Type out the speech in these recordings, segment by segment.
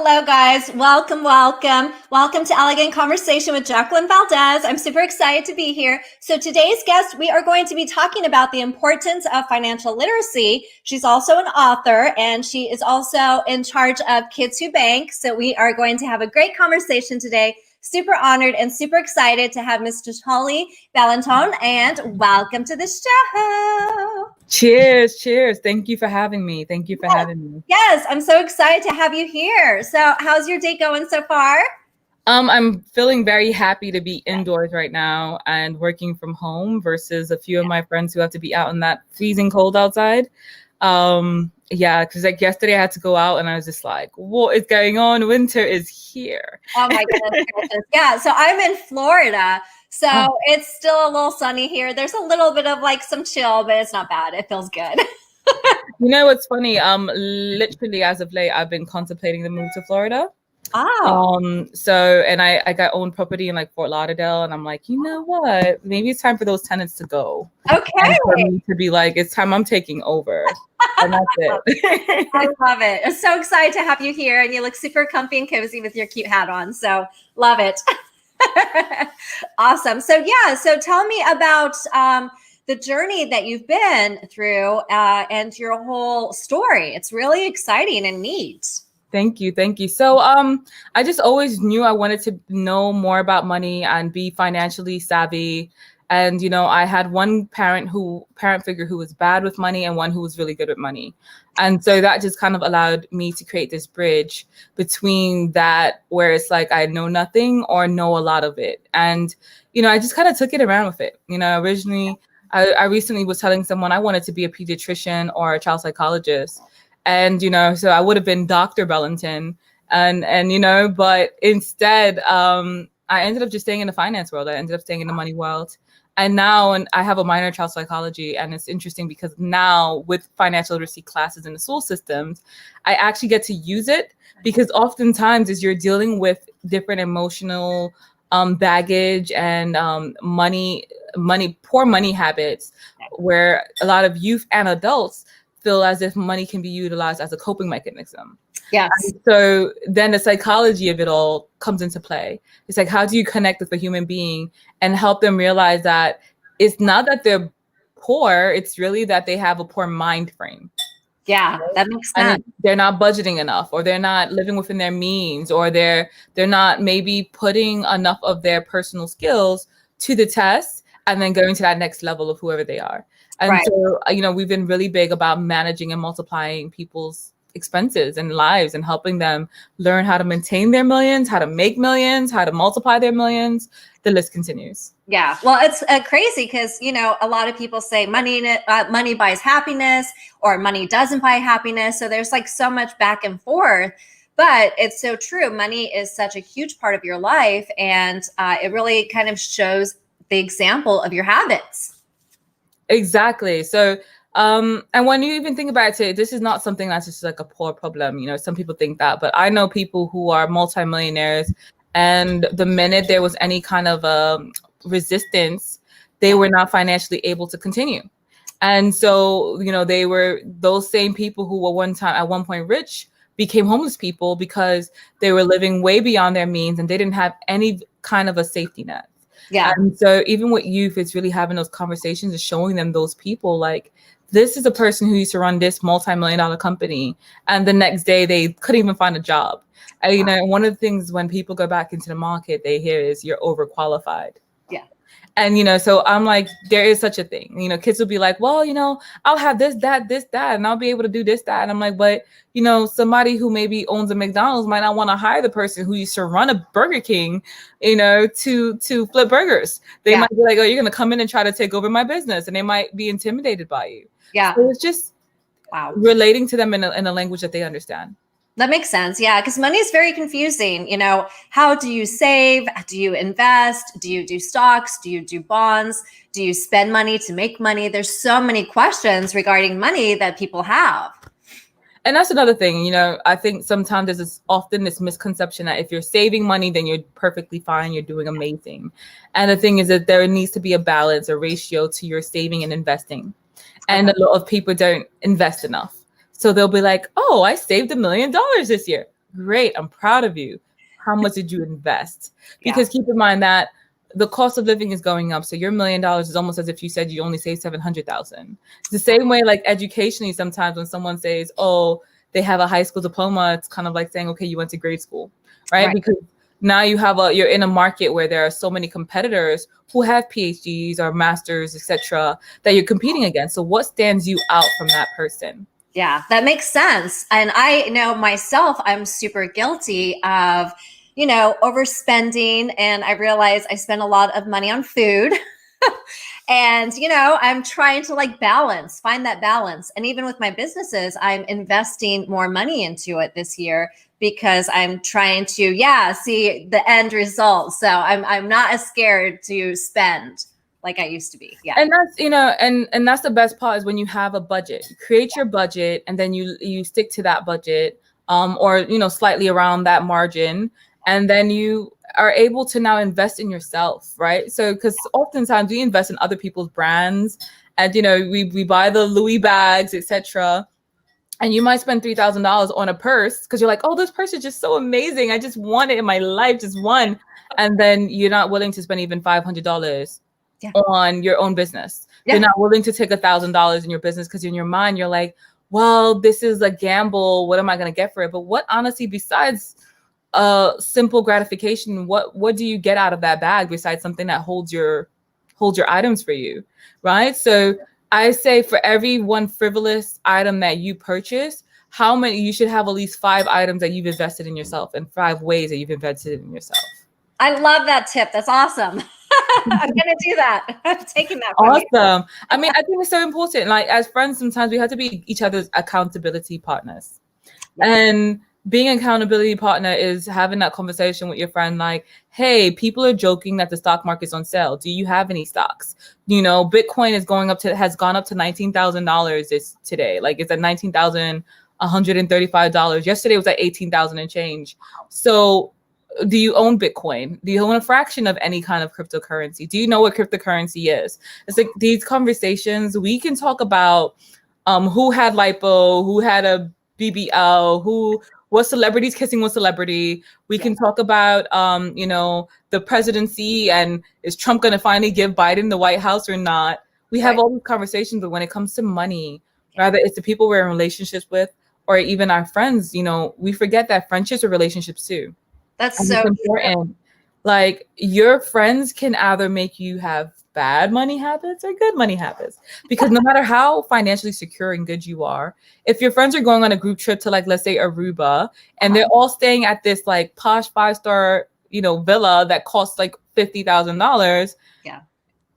Hello, guys. Welcome, welcome. Welcome to Elegant Conversation with Jacqueline Valdez. I'm super excited to be here. So today's guest, we are going to be talking about the importance of financial literacy. She's also an author, and she is also in charge of Kids Who Bank. So we are going to have a great conversation today. Super honored and super excited to have Miss Jatali Bellanton, and welcome to the show. Cheers, cheers. Thank you for having me. Thank you for having me. Yes, I'm so excited to have you here. So how's your day going so far? I'm feeling very happy to be indoors right now and working from home versus a few of my friends who have to be out in that freezing cold outside. Because like yesterday I had to go out and I was just like, what is going on? Winter is here. Oh my goodness. Yeah, so I'm in Florida. So It's still a little sunny here. There's a little bit of like some chill, but it's not bad. It feels good. You know what's funny? Literally as of late, I've been contemplating the move to Florida. And I own property in like Fort Lauderdale, and I'm like, you know what? Maybe it's time for those tenants to go. Okay. And for me to be like, it's time I'm taking over. And that's it. I love it. I'm so excited to have you here, and you look super comfy and cozy with your cute hat on. So love it. Awesome. So tell me about the journey that you've been through and your whole story. It's really exciting and neat. Thank you. So I just always knew I wanted to know more about money and be financially savvy. And, I had one parent figure who was bad with money and one who was really good with money. And so that just kind of allowed me to create this bridge between that where it's like I know nothing or know a lot of it. And, I just kind of took it around with it. Originally, I recently was telling someone I wanted to be a pediatrician or a child psychologist. And, so I would have been Dr. Bellanton but instead, I ended up just staying in the finance world. I ended up staying in the money world. And now I have a minor in child psychology. And it's interesting because now with financial literacy classes in the school systems, I actually get to use it because oftentimes as you're dealing with different emotional baggage and poor money habits, where a lot of youth and adults feel as if money can be utilized as a coping mechanism. Yes. And so then the psychology of it all comes into play. It's like, how do you connect with a human being and help them realize that it's not that they're poor, it's really that they have a poor mind frame. Yeah, that makes sense. And they're not budgeting enough, or they're not living within their means, or they're not maybe putting enough of their personal skills to the test and then going to that next level of whoever they are. And so, we've been really big about managing and multiplying people's expenses and lives and helping them learn how to maintain their millions, how to make millions, how to multiply their millions. The list continues. Yeah. Well, it's crazy because, a lot of people say money buys happiness or money doesn't buy happiness. So there's like so much back and forth. But it's so true. Money is such a huge part of your life. And it really kind of shows the example of your habits. Exactly. So, and when you even think about it, this is not something that's just like a poor problem. Some people think that, but I know people who are multimillionaires, and the minute there was any kind of resistance, they were not financially able to continue. And so, they were those same people who were at one point rich became homeless people because they were living way beyond their means and they didn't have any kind of a safety net. Yeah. And so even with youth, it's really having those conversations and showing them those people like, this is a person who used to run this multi-million-dollar company, and the next day they couldn't even find a job. And, one of the things when people go back into the market, they hear is you're overqualified. Yeah. And, so I'm like, there is such a thing. Kids will be like, well, I'll have this, that, and I'll be able to do this, that. And I'm like, but, somebody who maybe owns a McDonald's might not want to hire the person who used to run a Burger King, to flip burgers. They might be like, oh, you're going to come in and try to take over my business. And they might be intimidated by you. Yeah. So it's just relating to them in a language that they understand. That makes sense. Yeah. Because money is very confusing. How do you save? Do you invest? Do you do stocks? Do you do bonds? Do you spend money to make money? There's so many questions regarding money that people have. And that's another thing, I think sometimes there's often this misconception that if you're saving money, then you're perfectly fine. You're doing amazing. And the thing is that there needs to be a balance, a ratio to your saving and investing. And a lot of people don't invest enough. So they'll be like, oh, I saved $1 million this year. Great. I'm proud of you. How much did you invest? Because Yeah. keep in mind that the cost of living is going up. So your $1 million is almost as if you said you only saved 700,000. It's the same way, like educationally, sometimes when someone says, oh, they have a high school diploma, it's kind of like saying, okay, you went to grade school, right? Because now you're in a market where there are so many competitors who have PhDs or masters, etc., that you're competing against. So what stands you out from that person? Yeah, that makes sense. And I know myself, I'm super guilty of, overspending. And I realize I spend a lot of money on food. And, I'm trying to find that balance. And even with my businesses, I'm investing more money into it this year because I'm trying to, see the end result. So I'm not as scared to spend like I used to be. Yeah. And that's, and that's the best part is when you have a budget. Create your budget and then you stick to that budget, or slightly around that margin, and then you are able to now invest in yourself, right? So because oftentimes we invest in other people's brands, and we buy the Louis bags, etc. And you might spend $3,000 on a purse because you're like, oh, this purse is just so amazing. I just want it in my life, just one. And then you're not willing to spend even $500 on your own business. You're not willing to take $1,000 in your business because in your mind, you're like, well, this is a gamble. What am I going to get for it? But what honestly, besides simple gratification, what do you get out of that bag besides something that holds your items for you, right? So I say for every one frivolous item that you purchase, how many you should have at least 5 items that you've invested in yourself and 5 ways that you've invested in yourself. I love that tip. That's awesome. I'm going to do that. I'm taking that. Awesome. I mean, I think it's so important. Like as friends, sometimes we have to be each other's accountability partners. And being an accountability partner is having that conversation with your friend like, hey, people are joking that the stock market's on sale. Do you have any stocks? Bitcoin has gone up to $19,000 today. Like it's at $19,135. Yesterday it was at $18,000 and change. So do you own Bitcoin? Do you own a fraction of any kind of cryptocurrency? Do you know what cryptocurrency is? It's like these conversations we can talk about who had lipo, who had a BBL, what celebrities kissing what celebrity. We can talk about the presidency and is Trump going to finally give Biden the White House or not? We have all these conversations, but when it comes to money, rather it's the people we're in relationships with or even our friends, we forget that friendships are relationships too. That's so important. Like your friends can either make you have bad money habits or good money habits, because no matter how financially secure and good you are, if your friends are going on a group trip to like, let's say Aruba, and they're all staying at this like posh 5-star, villa that costs like $50,000,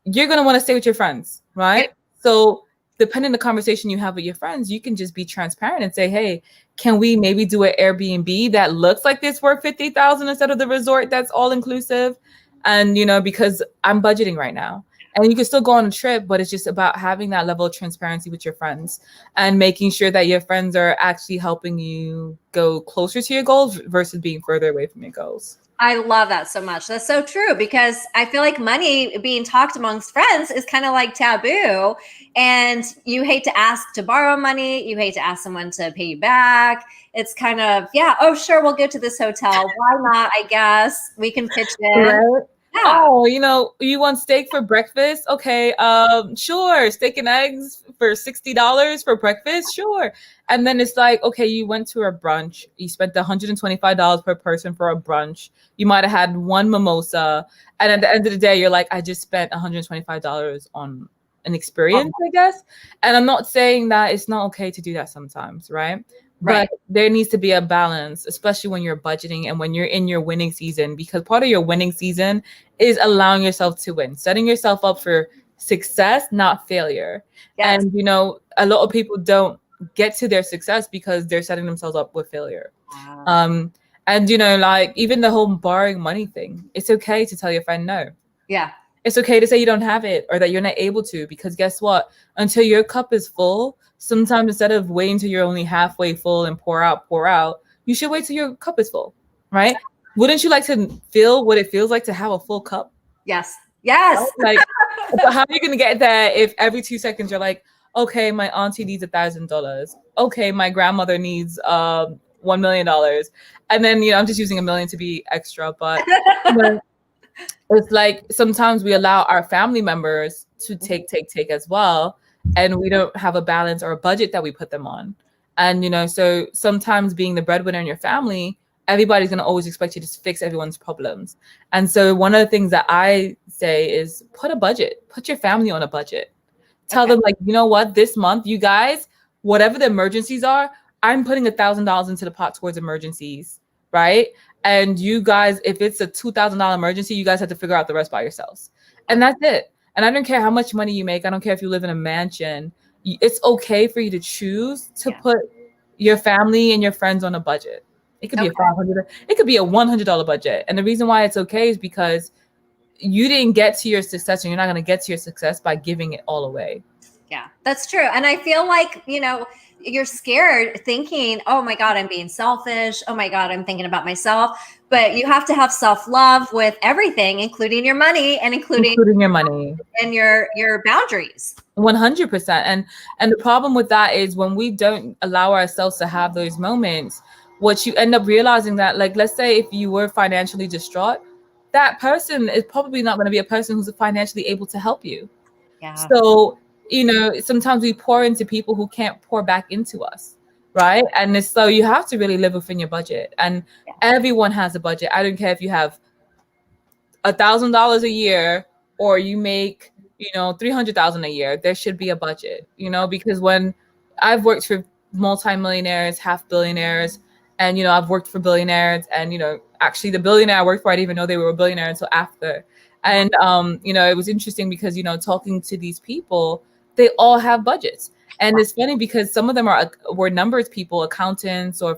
you're going to want to stay with your friends. Right. So depending on the conversation you have with your friends, you can just be transparent and say, hey, can we maybe do an Airbnb that looks like this worth $50,000 instead of the resort that's all inclusive? And, because I'm budgeting right now. And you can still go on a trip, but it's just about having that level of transparency with your friends and making sure that your friends are actually helping you go closer to your goals versus being further away from your goals. I love that so much. That's so true, because I feel like money being talked amongst friends is kind of like taboo, and you hate to ask to borrow money. You hate to ask someone to pay you back. It's kind of, oh, sure, we'll go to this hotel. Why not? I guess we can pitch in. Right? Oh, you want steak for breakfast? Okay, sure. Steak and eggs for $60 for breakfast? Sure. And then it's like, okay, you went to a brunch. You spent $125 per person for a brunch. You might have had one mimosa. And at the end of the day, you're like, I just spent $125 on an experience, I guess. And I'm not saying that it's not okay to do that sometimes, right? But there needs to be a balance, especially when you're budgeting and when you're in your winning season, because part of your winning season is allowing yourself to win, setting yourself up for success, not failure. And, a lot of people don't get to their success because they're setting themselves up with failure. And, like even the whole borrowing money thing, it's okay to tell your friend no. Yeah. It's okay to say you don't have it or that you're not able to, because guess what? Until your cup is full, sometimes instead of waiting till you're only halfway full and pour out, you should wait till your cup is full, right? Wouldn't you like to feel what it feels like to have a full cup? Yes. Like, but how are you going to get that if every 2 seconds you're like, okay, my auntie needs $1,000. Okay, my grandmother needs $1 million. And then, I'm just using $1 million to be extra, but it's like sometimes we allow our family members to take as well. And we don't have a balance or a budget that we put them on. And, so sometimes being the breadwinner in your family, everybody's going to always expect you to fix everyone's problems. And so one of the things that I say is put a budget, put your family on a budget. Tell them, like, you know what, this month, you guys, whatever the emergencies are, I'm putting $1,000 into the pot towards emergencies, right? And you guys, if it's a $2,000 emergency, you guys have to figure out the rest by yourselves. And that's it. And I don't care how much money you make. I don't care if you live in a mansion. It's okay for you to choose to put your family and your friends on a budget. It could be a $500, it could be a $100 budget. And the reason why it's okay is because you didn't get to your success, and you're not going to get to your success by giving it all away. Yeah, that's true. And I feel like, you're scared thinking, oh my God, I'm being selfish. Oh my God, I'm thinking about myself. But you have to have self-love with everything, including your money and including your money and your boundaries. 100%. And the problem with that is when we don't allow ourselves to have those moments, what you end up realizing that, like, let's say if you were financially distraught, that person is probably not going to be a person who's financially able to help you. Yeah. So, sometimes we pour into people who can't pour back into us, right? And so you have to really live within your budget. And everyone has a budget. I don't care if you have $1,000 a year or you make, $300,000 a year. There should be a budget, because when I've worked for multimillionaires, half billionaires, and, I've worked for billionaires, and, actually the billionaire I worked for, I didn't even know they were a billionaire until after. And, it was interesting because, talking to these people, they all have budgets. And it's funny because some of them were numbers people, accountants, or,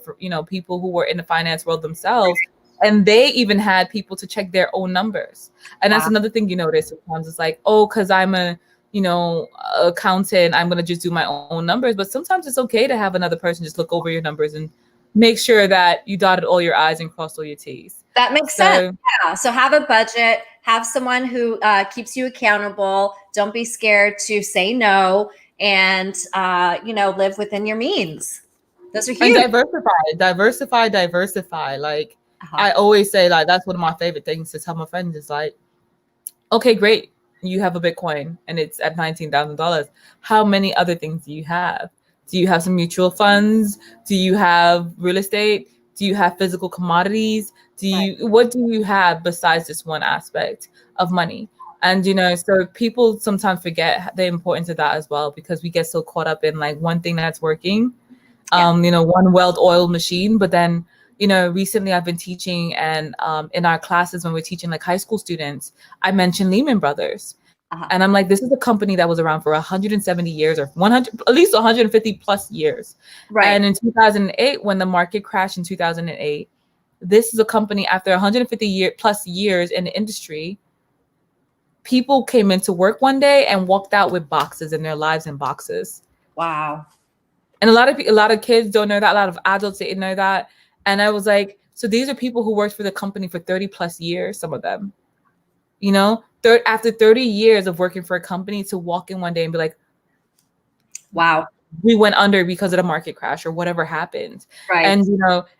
people who were in the finance world themselves. And they even had people to check their own numbers. And that's another thing you notice sometimes. It's like, oh, because I'm a, accountant, I'm going to just do my own numbers. But sometimes it's okay to have another person just look over your numbers and make sure that you dotted all your I's and crossed all your T's. That makes sense. Yeah. So have a budget, have someone who keeps you accountable. Don't be scared to say no, and, live within your means. Those are huge. And diversify. Like, I always say, like, that's one of my favorite things to tell my friends is like, okay, great. You have a Bitcoin and it's at $19,000. How many other things do you have? Do you have some mutual funds? Do you have real estate? Do you have physical commodities? What do you have besides this one aspect of money? And, so people sometimes forget the importance of that as well, because we get so caught up in like one thing that's working, one well-oiled machine. But then, recently I've been teaching, and in our classes when we're teaching like high school students, I mentioned Lehman Brothers. And I'm like, this is a company that was around for 170 years or 100, at least 150 plus years. Right. And in 2008, when the market crashed in 2008, this is a company after 150 plus years in the industry. People came into work one day and walked out with boxes in their lives in boxes. Wow. And a lot of kids don't know that. A lot of adults didn't know that. And I was like, so these are people who worked for the company for 30 plus years, some of them, after 30 years of working for a company, to walk in one day and be like, wow, we went under because of the market crash or whatever happened. Right. And,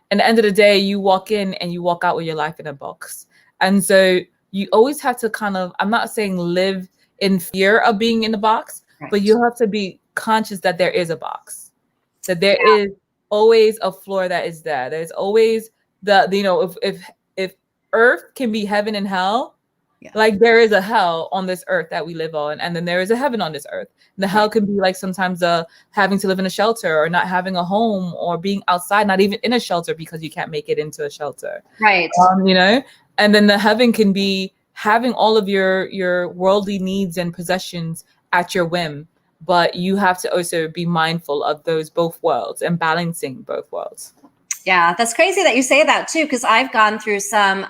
at the end of the day, you walk in and you walk out with your life in a box. And so you always have to kind of, I'm not saying live in fear of being in the box, right, but you have to be conscious that there is a box, that there is always a floor that is there. There's always if earth can be heaven and hell, like there is a hell on this earth that we live on, and then there is a heaven on this earth. And the hell can be like sometimes having to live in a shelter, or not having a home, or being outside, not even in a shelter because you can't make it into a shelter. Right. And then the heaven can be having all of your worldly needs and possessions at your whim. But you have to also be mindful of those both worlds and balancing both worlds. Yeah, that's crazy that you say that too, because I've gone through some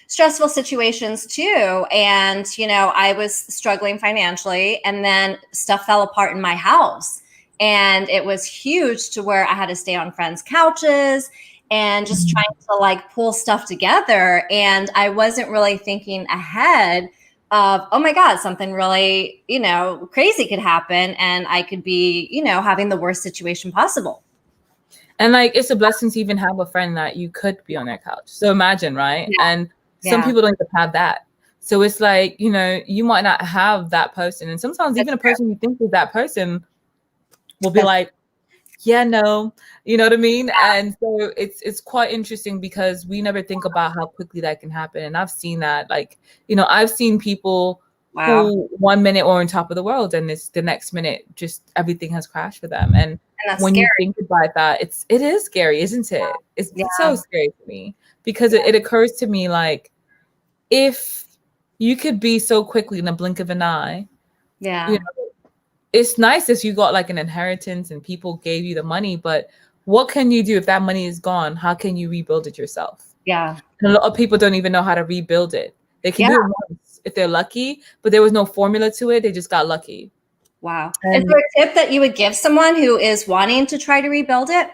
stressful situations too. And, I was struggling financially, and then stuff fell apart in my house. And it was huge to where I had to stay on friends' couches and just trying to like pull stuff together. And I wasn't really thinking ahead of, oh my God, something really, crazy could happen, and I could be, having the worst situation possible. And like, it's a blessing to even have a friend that you could be on their couch. So imagine, right? Yeah. And some people don't even have that. So it's like, you know, you might not have that person. And sometimes even a person you think is that person will be like, yeah, no, you know what I mean? Yeah. And so it's quite interesting because we never think about how quickly that can happen. And I've seen that, like, you know, I've seen people who 1 minute were on top of the world and it's the next minute just everything has crashed for them. And that's when scary. you think about that, it is scary, isn't it? It's so scary to me because it occurs to me like, if you could be so quickly in a blink of an eye, you know, it's nice if you got like an inheritance and people gave you the money, but what can you do if that money is gone? How can you rebuild it yourself? Yeah. And a lot of people don't even know how to rebuild it. They can do it once if they're lucky, but there was no formula to it. They just got lucky. Wow. Is there a tip that you would give someone who is wanting to try to rebuild it?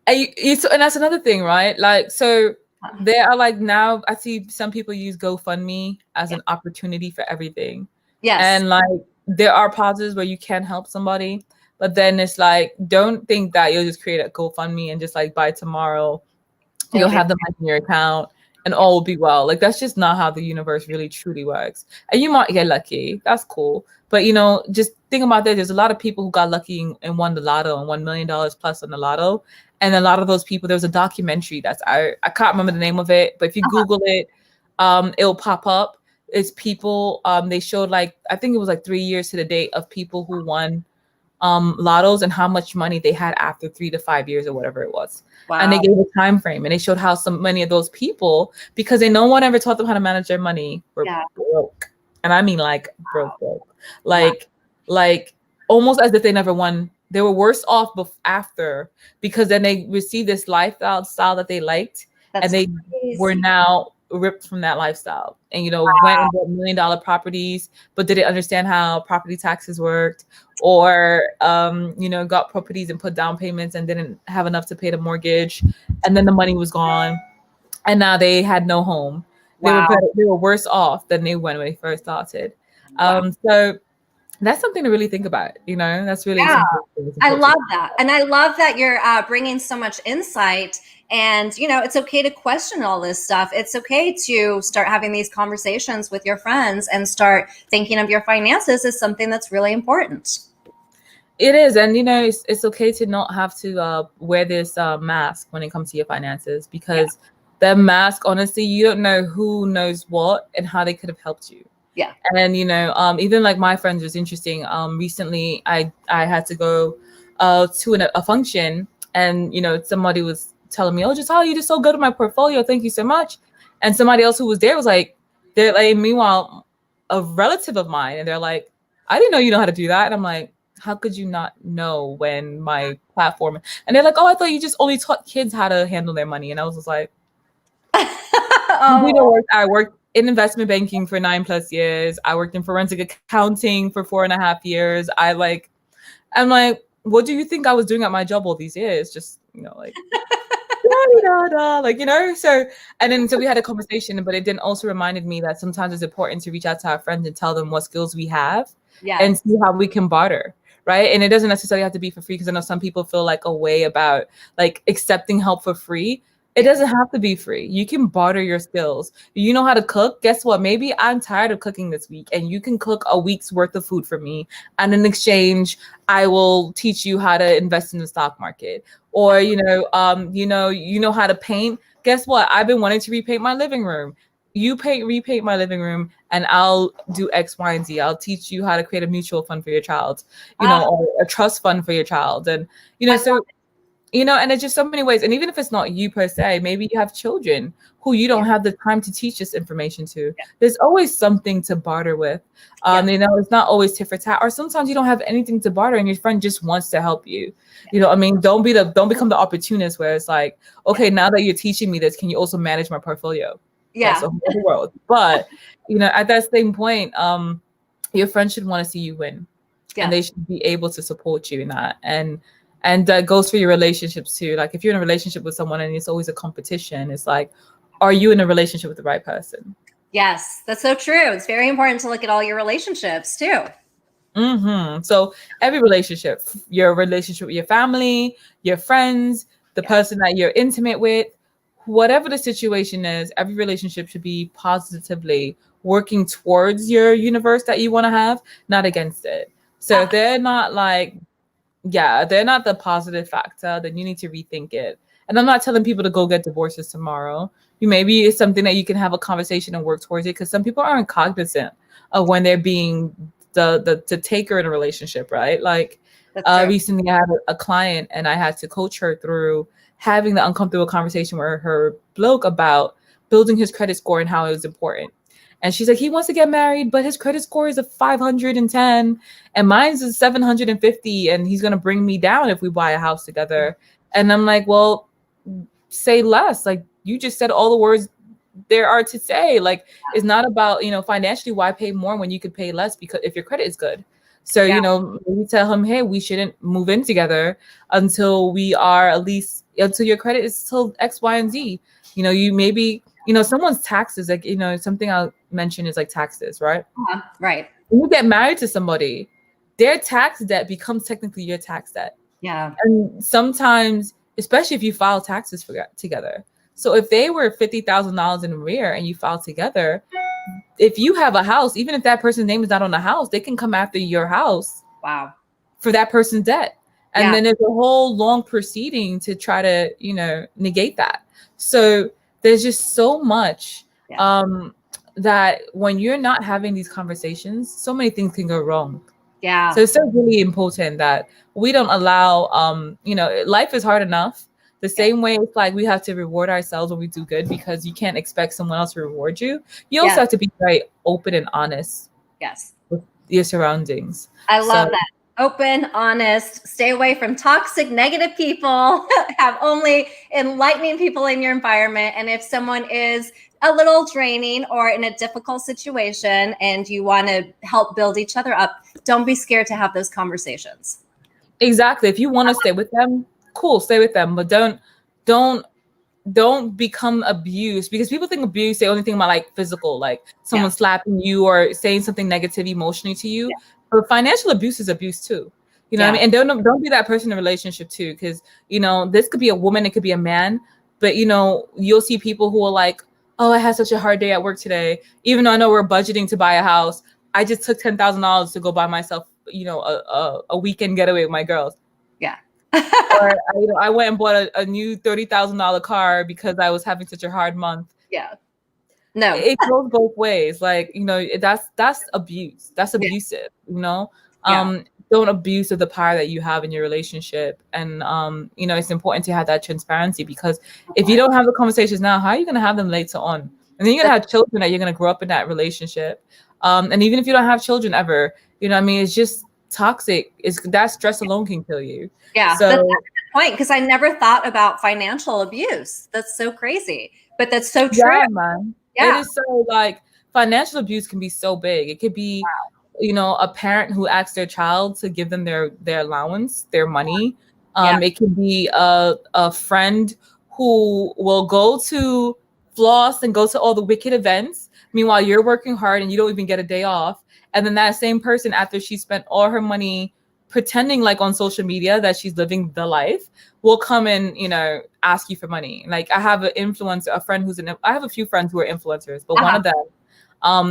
And that's another thing, right? Like, so there are like, now I see some people use GoFundMe as an opportunity for everything. Yes. And like, there are pauses where you can help somebody, but then it's like, don't think that you'll just create a GoFundMe and just like by tomorrow you'll have the money in your account and all will be well. Like, that's just not how the universe really truly works. And you might get lucky. That's cool. But, you know, just think about that. There's a lot of people who got lucky and won the lotto and won $1 million plus on the lotto. And a lot of those people, there's a documentary that's, I can't remember the name of it, but if you Google it, it'll pop up. It's people, they showed like, I think it was like 3 years to the date of people who won lottos and how much money they had after 3 to 5 years or whatever it was. Wow. And they gave a time frame and they showed how many of those people, because no one ever taught them how to manage their money, were broke. And I mean like broke. Like almost as if they never won. They were worse off after, because then they received this lifestyle that they liked. That's and they were now ripped from that lifestyle and, you know, went and bought $1 million properties, but didn't understand how property taxes worked, or, you know, got properties and put down payments and didn't have enough to pay the mortgage. And then the money was gone. And now they had no home. They were worse off than they were when they first started. So that's something to really think about, you know, that's really something. I love that. And I love that you're bringing so much insight. And, you know, it's okay to question all this stuff. It's okay to start having these conversations with your friends and start thinking of your finances as something that's really important. It is. And, you know, it's okay to not have to wear this mask when it comes to your finances, because the mask, honestly, you don't know who knows what and how they could have helped you. Yeah. And, you know, even like my friends, was interesting. Recently, I had to go to a function, and, you know, somebody was telling me, oh, Jatali, you did so good with my portfolio. Thank you so much. And somebody else who was there was like, meanwhile, a relative of mine, and they're like, I didn't know you know how to do that. And I'm like, how could you not know when my platform? And they're like, oh, I thought you just only taught kids how to handle their money. And I was just like, I worked in investment banking for 9+ years. I worked in forensic accounting for 4.5 years. I'm like, what do you think I was doing at my job all these years? Just, you know, like, like, you know, so we had a conversation, but it then also reminded me that sometimes it's important to reach out to our friends and tell them what skills we have and see how we can barter. Right. And it doesn't necessarily have to be for free, because I know some people feel like a way about like accepting help for free. It doesn't have to be free. You can barter your skills. You know how to cook? Guess what? Maybe I'm tired of cooking this week, and you can cook a week's worth of food for me. And in exchange, I will teach you how to invest in the stock market. Or, you know how to paint. Guess what? I've been wanting to repaint my living room. You repaint my living room, and I'll do X, Y, and Z. I'll teach you how to create a mutual fund for your child, you know, or a trust fund for your child. And, you know, so, you know, and it's just so many ways. And even if it's not you per se, maybe you have children who you don't have the time to teach this information to. There's always something to barter with. You know, it's not always tit for tat, or sometimes you don't have anything to barter and your friend just wants to help you. You know what I mean? Don't become the opportunist where it's like, okay, now that you're teaching me this, can you also manage my portfolio? That's a whole world. But, you know, at that same point, your friend should want to see you win. And they should be able to support you in that. And that goes for your relationships too. Like, if you're in a relationship with someone and it's always a competition, it's like, are you in a relationship with the right person? Yes, that's so true. It's very important to look at all your relationships too. So every relationship, your relationship with your family, your friends, the person that you're intimate with, whatever the situation is, every relationship should be positively working towards your universe that you want to have, not against it. So if they're not like, yeah, they're not the positive factor, then you need to rethink it. And I'm not telling people to go get divorces tomorrow. Maybe it's something that you can have a conversation and work towards it, because some people aren't cognizant of when they're being the taker in a relationship, right? Like recently I had a client and I had to coach her through having the uncomfortable conversation with her bloke about building his credit score and how it was important. And she's like, he wants to get married, but his credit score is a 510 and mine's is 750, and he's going to bring me down if we buy a house together. And I'm like, well, say less. Like, you just said all the words there are to say. Like, it's not about, financially, why pay more when you could pay less, because if your credit is good. So, maybe tell him, hey, we shouldn't move in together until we are until your credit is still X, Y, and Z. You maybe, someone's taxes, like, something I'll mention is like taxes, right? Right. When you get married to somebody, their tax debt becomes technically your tax debt. Yeah. And sometimes, especially if you file taxes together. So if they were $50,000 in arrear and you file together, if you have a house, even if that person's name is not on the house, they can come after your house. Wow. For that person's debt. And then there's a whole long proceeding to try to, negate that. So there's just so much that when you're not having these conversations, so many things can go wrong. Yeah. So it's so really important that we don't allow, life is hard enough. The same way it's like we have to reward ourselves when we do good, because you can't expect someone else to reward you. You also have to be very open and honest. Yes. With your surroundings. I love that. Open, honest, stay away from toxic, negative people, have only enlightening people in your environment. And if someone is a little draining or in a difficult situation and you want to help build each other up, don't be scared to have those conversations. Exactly. If you want to stay with them, cool, stay with them. But don't become abused, because people think abuse, they only think about like physical, like someone slapping you or saying something negative emotionally to you. But financial abuse is abuse too. You know what I mean? And don't be that person in a relationship too, because this could be a woman, it could be a man, but you'll see people who are like, oh, I had such a hard day at work today. Even though I know we're budgeting to buy a house, I just took $10,000 to go buy myself, a weekend getaway with my girls. Yeah. Or I went and bought a new $30,000 car because I was having such a hard month. Yeah. No, it goes both ways. Like, that's abuse. That's abusive, don't abuse of the power that you have in your relationship. And, it's important to have that transparency, because if you don't have the conversations now, how are you going to have them later on? And then you're going to have children that you're going to grow up in that relationship. And even if you don't have children ever, it's just toxic. That stress alone can kill you. Yeah. So, that's a good point, because I never thought about financial abuse. That's so crazy, but that's so true. Yeah, man. Yeah. It is so, like, financial abuse can be so big. It could be, a parent who asks their child to give them their allowance, their money. It could be a friend who will go to floss and go to all the wicked events. Meanwhile, you're working hard and you don't even get a day off. And then that same person, after she spent all her money pretending like on social media that she's living the life, will come and, ask you for money. Like, I have a friend who's I have a few friends who are influencers, but one of them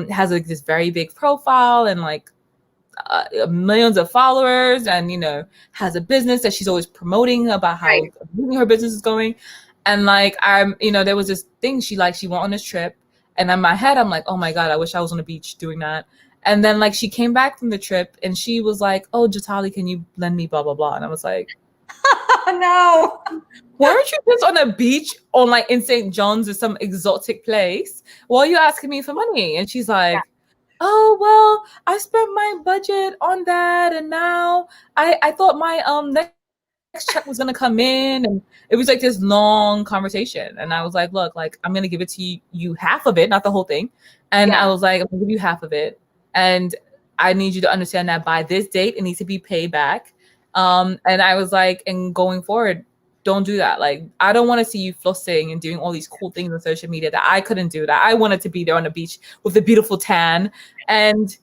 has this very big profile and like millions of followers, and, has a business that she's always promoting about how her business is going. And like, there was this thing she went on this trip, and in my head, I'm like, oh my God, I wish I was on the beach doing that. And then like she came back from the trip and she was like, oh, Jatali, can you lend me blah, blah, blah. And I was like, no. Weren't you just on a beach in St. John's or some exotic place? Why are you asking me for money? And she's like, oh, well, I spent my budget on that. And now I thought my next check was going to come in. And it was like this long conversation. And I was like, look, like, I'm going to give it to you half of it, not the whole thing. And I was like, I'm going to give you half of it. And I need you to understand that by this date, it needs to be paid back. And I was like, and going forward, don't do that. Like, I don't want to see you flossing and doing all these cool things on social media that I couldn't do, that I wanted to be there on the beach with a beautiful tan. And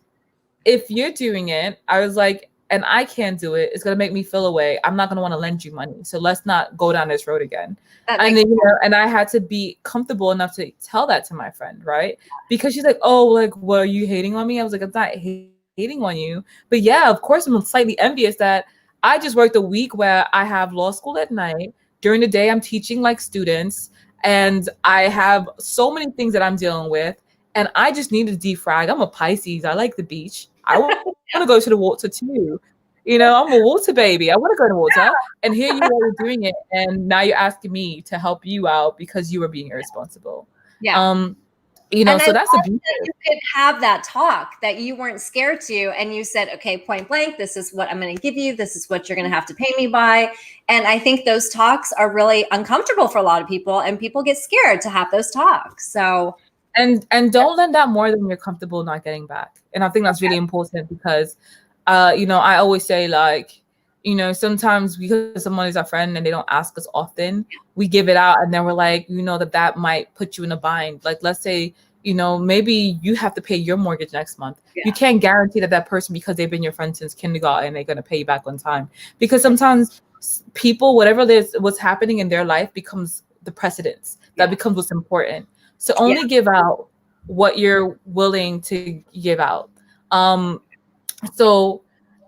if you're doing it, I was like, and I can't do it, it's gonna make me feel away. I'm not gonna want to lend you money. So let's not go down this road again. That And makes then, and I had to be comfortable enough to tell that to my friend, right? Because she's like, oh, like, well, are you hating on me? I was like, I'm not hating on you. But yeah, of course, I'm slightly envious that I just worked a week where I have law school at night. During the day, I'm teaching like students, and I have so many things that I'm dealing with. And I just need to defrag. I'm a Pisces. I like the beach. I want to go to the water too. I'm a water baby. I want to go to water. And here you are doing it. And now you're asking me to help you out because you were being irresponsible. Yeah. So that's a beauty. You could have that talk that you weren't scared to, and you said, okay, point blank, this is what I'm going to give you. This is what you're going to have to pay me by. And I think those talks are really uncomfortable for a lot of people, and people get scared to have those talks. So, and don't lend out more than you're comfortable not getting back. And I think that's really important because, I always say, like, sometimes because someone is our friend and they don't ask us often, we give it out and then we're like, that might put you in a bind. Like, let's say, maybe you have to pay your mortgage next month. Yeah. You can't guarantee that person, because they've been your friend since kindergarten, they're going to pay you back on time. Because sometimes people, whatever it is, what's happening in their life becomes the precedence. That becomes what's important. So only give out what you're willing to give out. So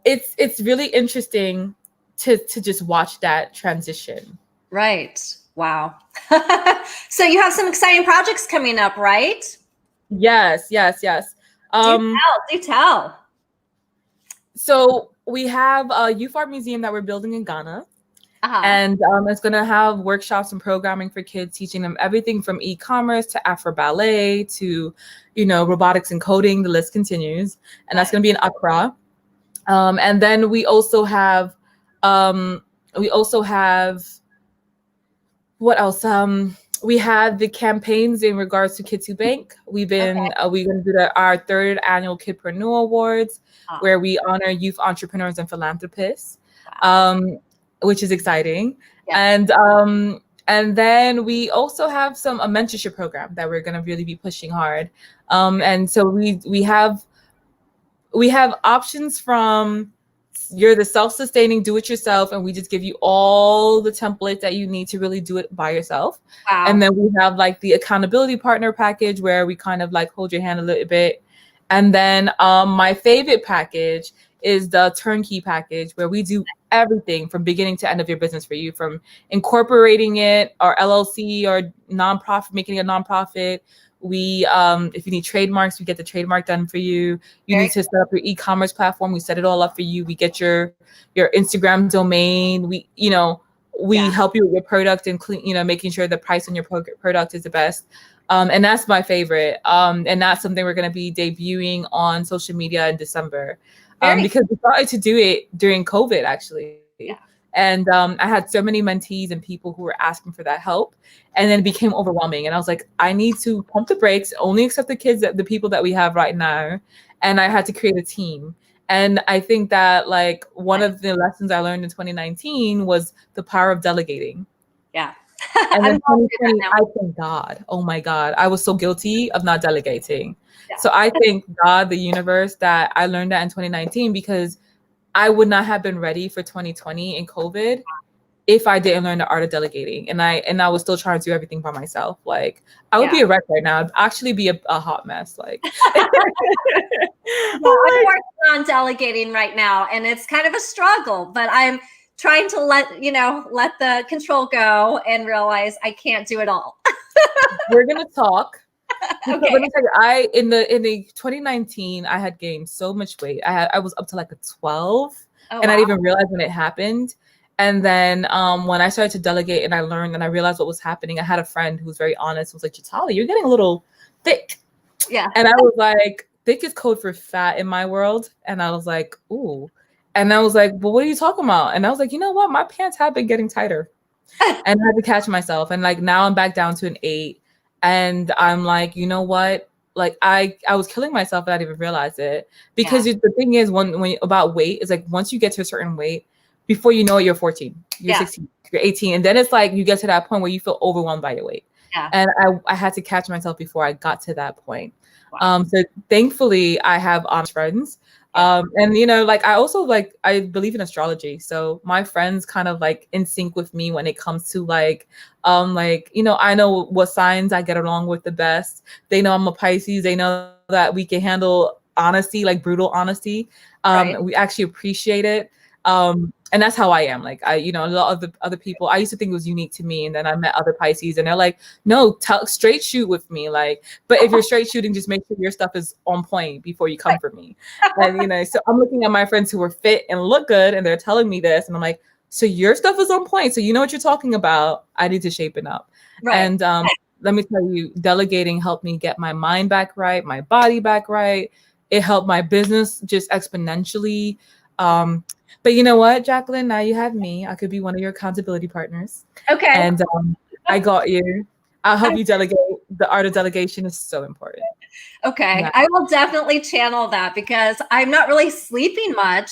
it's really interesting to just watch that transition. Right. Wow. So you have some exciting projects coming up, right? Yes. Do tell. So we have a youth art museum that we're building in Ghana. And it's going to have workshops and programming for kids, teaching them everything from e-commerce to Afro ballet to, robotics and coding. The list continues. And that's going to be in Accra. And then we also have what else? We have the campaigns in regards to Kids Who Bank. We're going to do our 3rd annual Kidpreneur Awards, where we honor youth entrepreneurs and philanthropists, which is exciting. Yeah. And then we also have a mentorship program that we're going to really be pushing hard. And so we have options from, you're the self-sustaining do-it-yourself, and we just give you all the templates that you need to really do it by yourself. Wow. And then we have like the accountability partner package, where we kind of like hold your hand a little bit. And then my favorite package is the turnkey package, where we do everything from beginning to end of your business for you, from incorporating it, or LLC, or nonprofit, making it a nonprofit. We, if you need trademarks, we get the trademark done for you. You need to set up your e-commerce platform. We set it all up for you. We get your Instagram domain. We help you with your product and making sure the price on your product is the best. And that's my favorite. And that's something we're going to be debuting on social media in December. Because we started to do it during COVID, actually. Yeah. And I had so many mentees and people who were asking for that help, and then it became overwhelming. And I was like, I need to pump the brakes, only accept the people that we have right now. And I had to create a team. And I think that like one of the lessons I learned in 2019 was the power of delegating. Yeah. And then 2020, I thank God. Oh my God. I was so guilty of not delegating. Yeah. So I thank God, the universe, that I learned that in 2019, because I would not have been ready for 2020 and COVID if I didn't learn the art of delegating. And I was still trying to do everything by myself. Like, I would be a wreck right now. I'd actually be a hot mess. Like, I'm working on delegating right now, and it's kind of a struggle, but I'm trying to let the control go and realize I can't do it all. We're gonna talk. Okay. Let me tell you, in the 2019, I had gained so much weight. I was up to like a 12, and I didn't even realize when it happened. And then when I started to delegate and I learned and I realized what was happening, I had a friend who was very honest, who was like, Jatali, you're getting a little thick. Yeah. And I was like, thick is code for fat in my world. And I was like, ooh. And I was like, well, what are you talking about? And I was like, you know what? My pants have been getting tighter. And I had to catch myself. And like now I'm back down to an 8. And I'm like, you know what? Like I was killing myself and I didn't even realize it. Because the thing is, when about weight is like, once you get to a certain weight, before you know it, you're 14, you're 16, you're 18. And then it's like, you get to that point where you feel overwhelmed by your weight. Yeah. And I had to catch myself before I got to that point. Wow. So thankfully I have honest friends And like I also I believe in astrology, so my friends kind of like in sync with me when it comes to I know what signs I get along with the best. They know I'm a Pisces. They know that we can handle honesty, like brutal honesty. Right. We actually appreciate it. And that's how I am. Like a lot of the other people, I used to think it was unique to me, and then I met other Pisces, and they're like, "No, straight shoot with me." Like, but if you're straight shooting, just make sure your stuff is on point before you come for me. And so I'm looking at my friends who are fit and look good, and they're telling me this, and I'm like, "So your stuff is on point. So you know what you're talking about. I need to shape it up." Right. And let me tell you, delegating helped me get my mind back right, my body back right. It helped my business just exponentially. But you know what, Jacqueline? Now you have me. I could be one of your accountability partners. Okay. And I got you. I'll help you delegate. The art of delegation is so important. Okay. Yeah. I will definitely channel that because I'm not really sleeping much.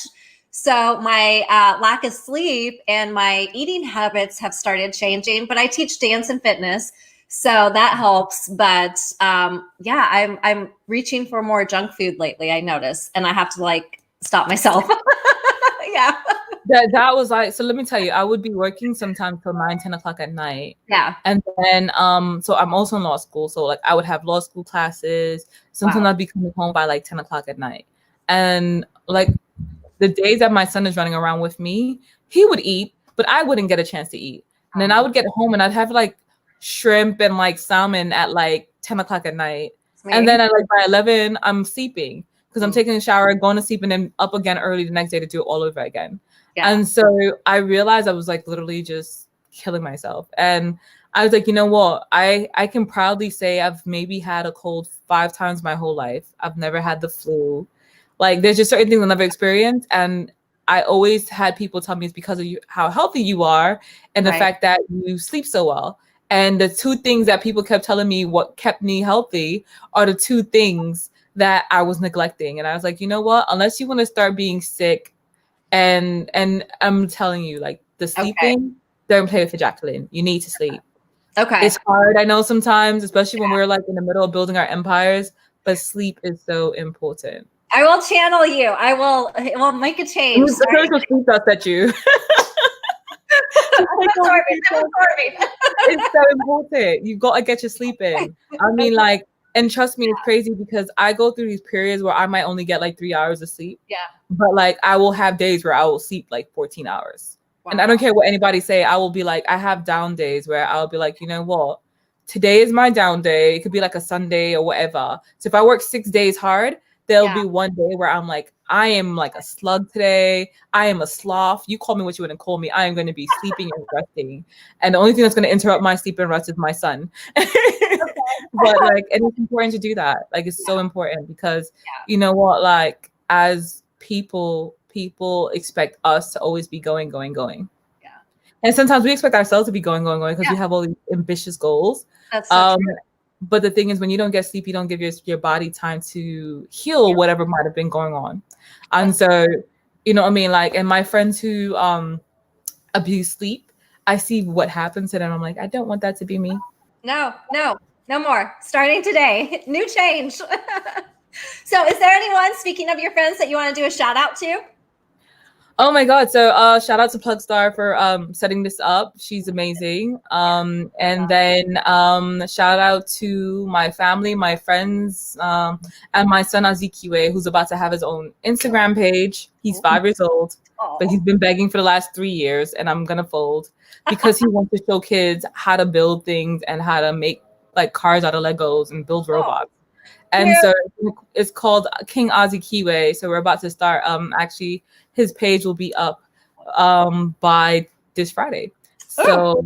So my lack of sleep and my eating habits have started changing, but I teach dance and fitness. So that helps. But yeah, I'm reaching for more junk food lately, I notice, and I have to like stop myself. Yeah. That was like, so let me tell you, I would be working sometimes till 9-10 o'clock at night. Yeah. And then so I'm also in law school. So like I would have law school classes. Sometimes I'd be coming home by like 10 o'clock at night. And like the days that my son is running around with me, he would eat, but I wouldn't get a chance to eat. And then I would get home and I'd have like shrimp and like salmon at like 10 o'clock at night. And then by 11, I'm sleeping because I'm taking a shower, going to sleep, and then up again early the next day to do it all over again. Yeah. And so I realized I was like literally just killing myself. And I was like, you know what? I can proudly say I've maybe had a cold 5 times my whole life. I've never had the flu. Like there's just certain things I've never experienced. And I always had people tell me it's because of you, how healthy you are, and the fact that you sleep so well. And the 2 things that people kept telling me what kept me healthy are the 2 things that I was neglecting. And I was like, you know what? Unless you want to start being sick, and I'm telling you, like the sleeping, don't play with it, Jacqueline. You need to sleep. Okay. It's hard, I know sometimes, especially when we're like in the middle of building our empires, but sleep is so important. I will channel you. I will make a change. Sleep does at you. It's so important. You got to get your sleep in. I mean, like, and trust me, it's crazy because I go through these periods where I might only get like 3 hours of sleep. Yeah. But like, I will have days where I will sleep like 14 hours. Wow. And I don't care what anybody say. I will be like, I have down days where I'll be like, you know what? Today is my down day. It could be like a Sunday or whatever. So if I work 6 days hard, there'll be one day where I'm like, I am like a slug today. I am a sloth. You call me what you want to call me. I am going to be sleeping and resting. And the only thing that's going to interrupt my sleep and rest is my son. But like, and it's important to do that. Like, it's so important because you know what, like as people expect us to always be going. Yeah. And sometimes we expect ourselves to be going because we have all these ambitious goals. That's so true. But the thing is, when you don't get sleep, you don't give your body time to heal whatever might have been going on. And so, you know what I mean? Like, and my friends who abuse sleep, I see what happens to them. I'm like, I don't want that to be me. No more. Starting today. New change. So is there anyone, speaking of your friends, that you want to do a shout out to? Oh my God. So shout out to Plugstar for setting this up. She's amazing. And then shout out to my family, my friends, and my son Azikiwe, who's about to have his own Instagram page. He's 5 years old, but he's been begging for the last 3 years, and I'm gonna fold because he wants to show kids how to build things and how to make like cars out of Legos and build robots. And so it's called King Azikiwe. So we're about to start. Actually, his page will be up by this Friday. So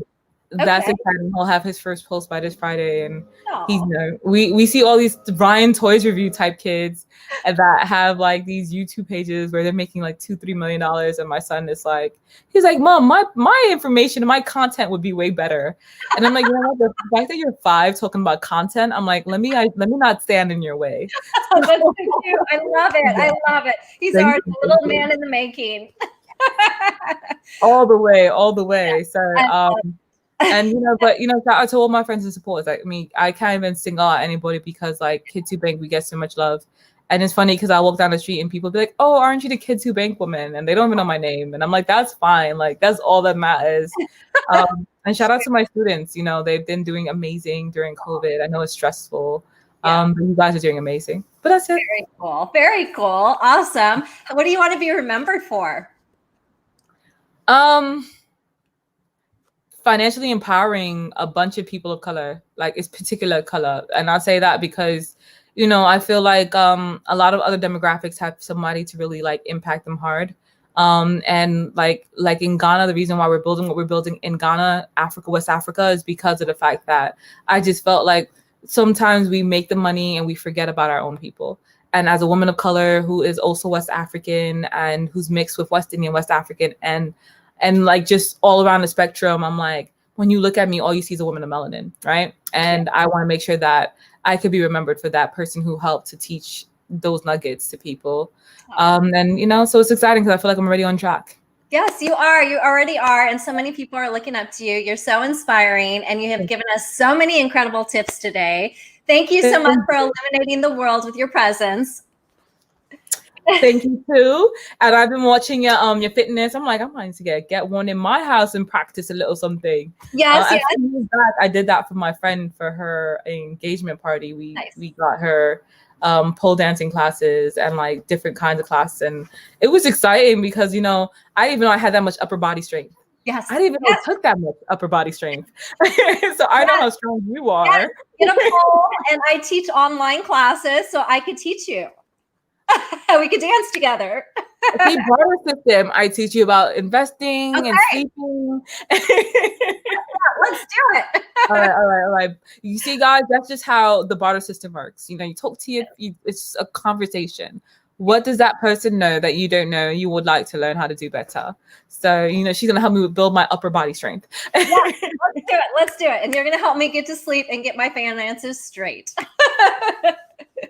that's exciting. He'll have his first post by this Friday, and he's we see all these Brian Toys review type kids that have like these YouTube pages where they're making like $2-3 million, and my son is like, he's like, Mom, my information and my content would be way better. And I'm like, you know what, the fact that you're 5 talking about content, I'm like, let me not stand in your way. That's so cute. I love it. He's our little man in the making. all the way. So and shout out to all my friends and supporters. Like, I mean, I can't even single out anybody because like Kids Who Bank, we get so much love. And it's funny because I walk down the street and people be like, "Oh, aren't you the Kids Who Bank woman?" And they don't even know my name. And I'm like, "That's fine. Like, that's all that matters." And shout out to my students. You know, they've been doing amazing during COVID. I know it's stressful, but you guys are doing amazing. But that's it. Very cool. Very cool. Awesome. What do you want to be remembered for? Financially empowering a bunch of people of color, like it's particular color. And I'll say that because, you know, I feel like a lot of other demographics have somebody to really like impact them hard. And like in Ghana, the reason why we're building what we're building in Ghana, Africa, West Africa, is because of the fact that I just felt like sometimes we make the money and we forget about our own people. And as a woman of color who is also West African and who's mixed with West Indian, West African, and like just all around the spectrum, I'm like, when you look at me, all you see is a woman of melanin, right? And I want to make sure that I could be remembered for that person who helped to teach those nuggets to people. And, you know, so it's exciting because I feel like I'm already on track. Yes, you are. You already are. And so many people are looking up to you. You're so inspiring. And you have given us so many incredible tips today. Thank you so much for illuminating the world with your presence. Thank you too. And I've been watching your fitness. I'm like, I might need to get one in my house and practice a little something. Yes, yes. I did that for my friend for her engagement party. We got her pole dancing classes and like different kinds of classes, and it was exciting because, you know, I didn't even know I had that much upper body strength. Yes. I didn't even know it took that much upper body strength. So I know how strong you are. Yes. Get a pole, and I teach online classes, so I could teach you. We could dance together. See, barter system. I teach you about investing and sleeping. Let's do it. All right. You see, guys, that's just how the barter system works. You know, you talk to it's a conversation. What does that person know that you don't know? You would like to learn how to do better. So, you know, she's gonna help me build my upper body strength. Yeah, let's do it. And you're gonna help me get to sleep and get my finances straight.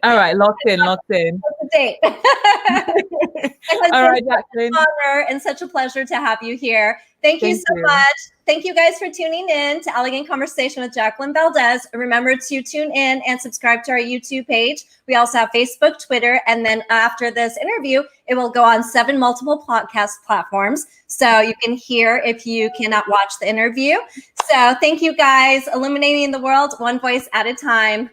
All right, locked in. That's the date. All right, Jacqueline. Such an honor and such a pleasure to have you here. Thank you so much. Thank you guys for tuning in to Elegant Conversation with Jacqueline Valdez. Remember to tune in and subscribe to our YouTube page. We also have Facebook, Twitter, and then after this interview, it will go on 7 multiple podcast platforms. So you can hear if you cannot watch the interview. So thank you guys. Illuminating the world one voice at a time.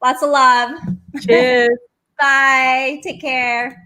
Lots of love. Cheers. Bye. Take care.